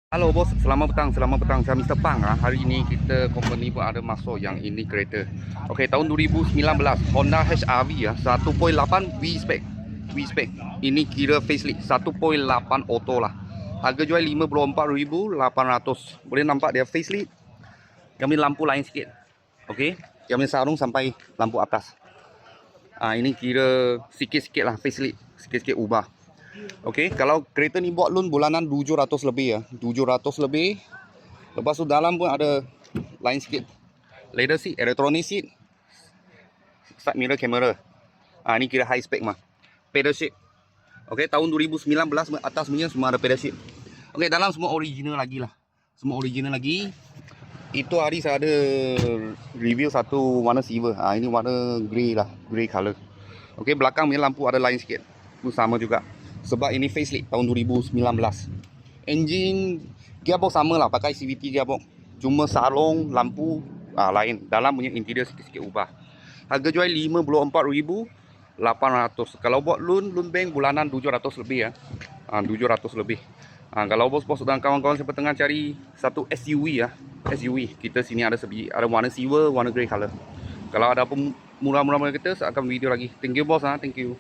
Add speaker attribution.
Speaker 1: Halo bos, selamat petang, saya Mr. Pang. Hari ini kita company pun ada masuk yang ini kereta. Okey, tahun 2019 Honda HR-V 1.8 V-Spec. Ini kira facelift 1.8 auto lah. Harga jual 54,800. Boleh nampak dia facelift. Yang ni lampu lain sikit. Okey, yang ni sarung sampai lampu atas. Ini kira sikit-sikit lah facelift, sikit-sikit ubah. Okey, kalau kereta ni buat loan bulanan 700 lebih ya. 700 lebih. Lepas tu dalam pun ada lain sikit. Leather seat, electronic seat. Side mirror camera. Ni kira high spec mah. Pedal shift. Okey, tahun 2019 atas punya semua ada pedal shift. Okey, dalam semua original lagi lah. Semua original lagi. Itu hari saya ada review satu warna silver. Ini warna grey lah, grey color. Okey, belakang punya lampu ada lain sikit. Itu sama juga. Sebab ini facelift tahun 2019. Engine gearbox sama lah, pakai CVT gearbox. Cuma sarung, lampu lain. Dalam punya interior sikit-sikit ubah. Harga jual 54,800. Kalau buat loan bank bulanan 700 lebih ya. 700 lebih. Kalau bos-bos dan kawan-kawan siapa tengah cari satu SUV ya. SUV, kita sini ada ada warna silver, warna grey color. Kalau ada apa murah-murah kita saya akan video lagi. Thank you bos, thank you.